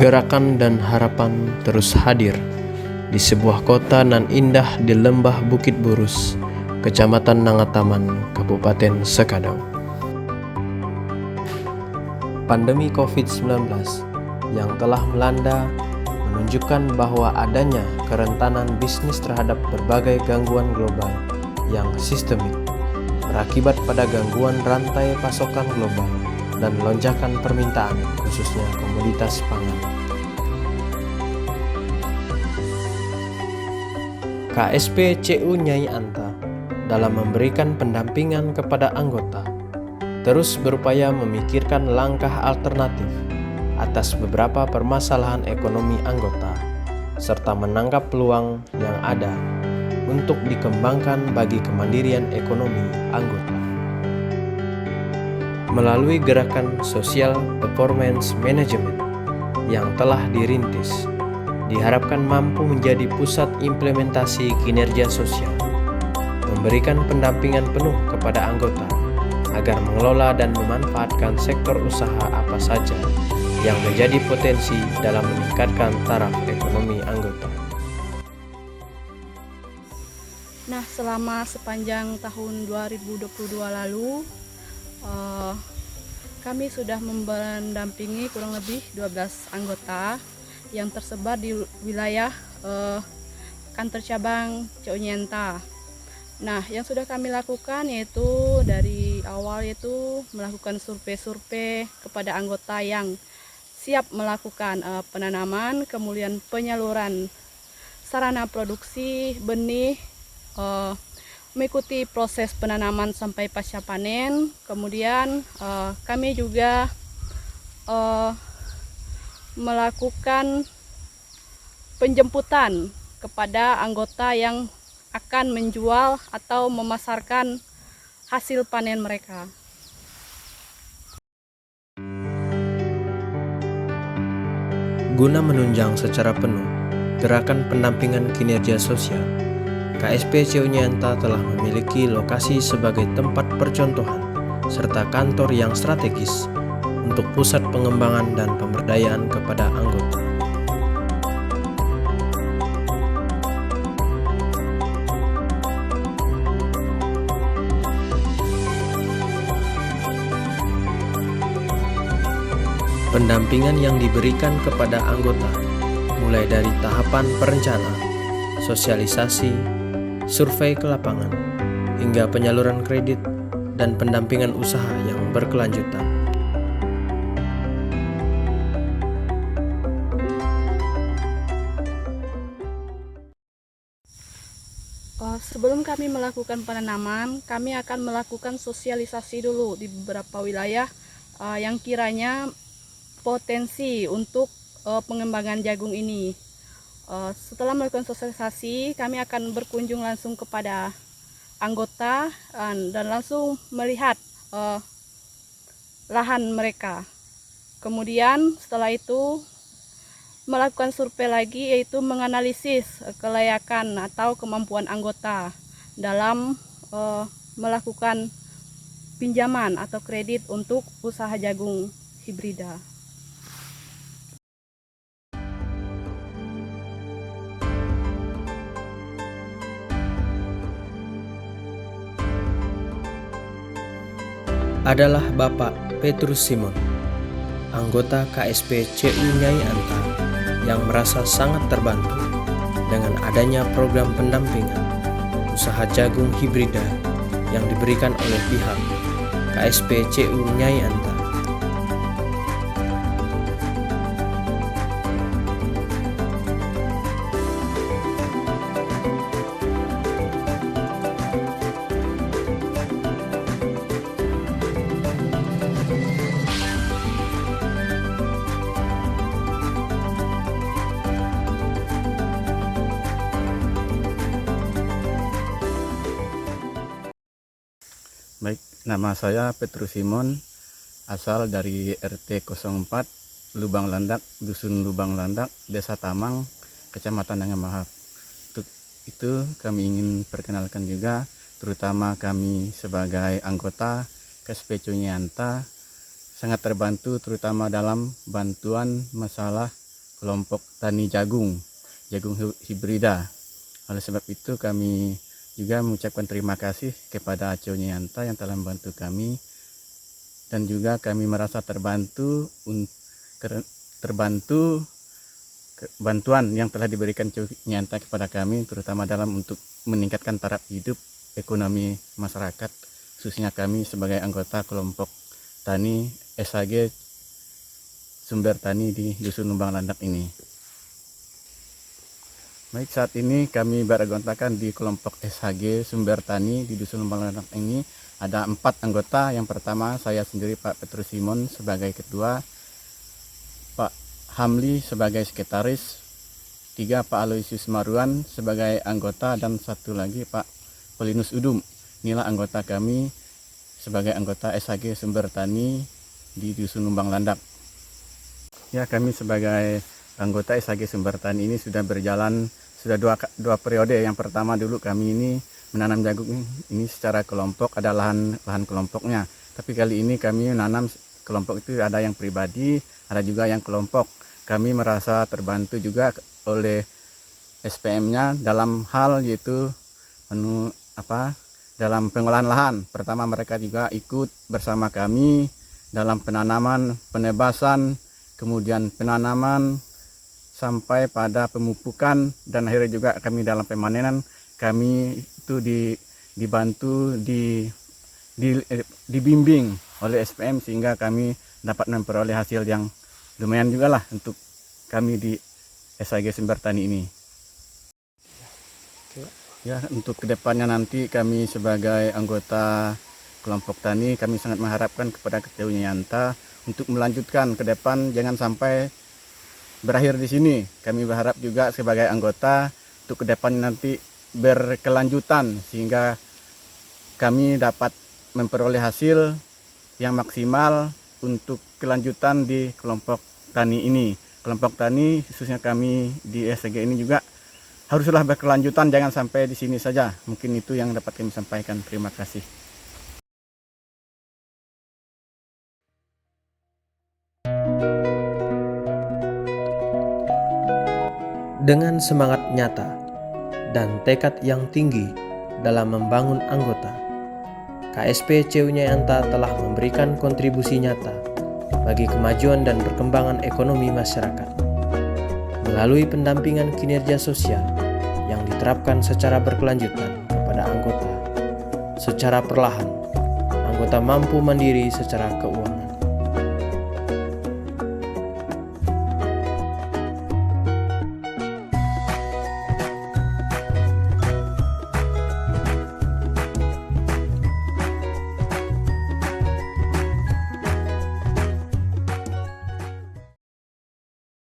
Gerakan dan harapan terus hadir di sebuah kota nan indah di lembah Bukit Burus, Kecamatan Nangataman, Kabupaten Sekadau. Pandemi COVID-19 yang telah melanda menunjukkan bahwa adanya kerentanan bisnis terhadap berbagai gangguan global yang sistemik berakibat pada gangguan rantai pasokan global dan lonjakan permintaan khususnya komoditas pangan. KSP CU Nyai Anta dalam memberikan pendampingan kepada anggota terus berupaya memikirkan langkah alternatif atas beberapa permasalahan ekonomi anggota serta menangkap peluang yang ada untuk dikembangkan bagi kemandirian ekonomi anggota. Melalui gerakan Social Performance Management yang telah dirintis, diharapkan mampu menjadi pusat implementasi kinerja sosial, memberikan pendampingan penuh kepada anggota agar mengelola dan memanfaatkan sektor usaha apa saja yang menjadi potensi dalam meningkatkan taraf ekonomi anggota. Nah, selama sepanjang tahun 2022 lalu, kami sudah mendampingi kurang lebih 12 anggota yang tersebar di wilayah kantor cabang CU Nyai Anta. Nah, yang sudah kami lakukan yaitu dari awal yaitu melakukan survei kepada anggota yang siap melakukan penanaman, kemudian penyaluran sarana produksi benih, mengikuti proses penanaman sampai pasca panen. Kemudian kami juga melakukan penjemputan kepada anggota yang akan menjual atau memasarkan hasil panen mereka. Guna menunjang secara penuh gerakan pendampingan kinerja sosial, KSP CU Nyai Anta telah memiliki lokasi sebagai tempat percontohan serta kantor yang strategis untuk pusat pengembangan dan pemberdayaan kepada anggota. Pendampingan yang diberikan kepada anggota mulai dari tahapan perencanaan, sosialisasi, survei ke lapangan, hingga penyaluran kredit dan pendampingan usaha yang berkelanjutan. Sebelum kami melakukan penanaman, kami akan melakukan sosialisasi dulu di beberapa wilayah yang kiranya potensi untuk pengembangan jagung ini. Setelah melakukan sosialisasi, kami akan berkunjung langsung kepada anggota dan langsung melihat lahan mereka. Kemudian setelah itu melakukan survei lagi, yaitu menganalisis kelayakan atau kemampuan anggota dalam melakukan pinjaman atau kredit untuk usaha jagung hibrida. Adalah Bapak Petrus Simon, anggota KSP CU Nyai Anta, yang merasa sangat terbantu dengan adanya program pendampingan usaha jagung hibrida yang diberikan oleh pihak KSP CU Nyai Anta. Baik, nama saya Petrus Simon, asal dari RT 04, Lubang Landak, Dusun Lubang Landak, Desa Tamang, Kecamatan Nangamahap. Untuk itu kami ingin perkenalkan juga, terutama kami sebagai anggota KSP CU Nyai Anta sangat terbantu terutama dalam bantuan masalah kelompok tani jagung hibrida. Oleh sebab itu kami juga mengucapkan terima kasih kepada Conyanta yang telah membantu kami, dan juga kami merasa terbantu bantuan yang telah diberikan Conyanta kepada kami, terutama dalam untuk meningkatkan taraf hidup ekonomi masyarakat, khususnya kami sebagai anggota kelompok tani SHG Sumber Tani di Dusun Lumbang Landak ini. Baik, saat ini kami beranggotakan di kelompok SHG Sumber Tani di Dusun Lumbang Landak ini ada 4 anggota. Yang pertama saya sendiri, Pak Petrus Simon sebagai ketua, Pak Hamli sebagai sekretaris, 3 Pak Aloysius Maruan sebagai anggota, dan 1 lagi Pak Polinus Udum. Inilah anggota kami sebagai anggota SHG Sumber Tani di Dusun Lumbang Landak. Ya, kami sebagai anggota SHG Sumber Tani ini sudah berjalan sudah dua periode. Yang pertama dulu kami ini menanam jagung ini secara kelompok, ada lahan kelompoknya. Tapi kali ini kami menanam kelompok itu ada yang pribadi, ada juga yang kelompok. Kami merasa terbantu juga oleh SPM-nya dalam hal yaitu dalam pengolahan lahan. Pertama mereka juga ikut bersama kami dalam penanaman, penebasan, kemudian penanaman sampai pada pemupukan, dan akhirnya juga kami dalam pemanenan. Kami itu dibantu, dibimbing oleh SPM sehingga kami dapat memperoleh hasil yang lumayan juga lah untuk kami di SHG Sumber Tani ini. Ya, untuk kedepannya nanti kami sebagai anggota kelompok tani, kami sangat mengharapkan kepada Conyanta untuk melanjutkan ke depan, jangan sampai berakhir di sini. Kami berharap juga sebagai anggota untuk ke depan nanti berkelanjutan sehingga kami dapat memperoleh hasil yang maksimal untuk kelanjutan di kelompok tani ini. Kelompok tani khususnya kami di SHG ini juga haruslah berkelanjutan, jangan sampai di sini saja. Mungkin itu yang dapat kami sampaikan. Terima kasih. Dengan semangat nyata dan tekad yang tinggi dalam membangun anggota, KSP Conyanta telah memberikan kontribusi nyata bagi kemajuan dan perkembangan ekonomi masyarakat. Melalui pendampingan kinerja sosial yang diterapkan secara berkelanjutan kepada anggota, secara perlahan, anggota mampu mandiri secara keuangan.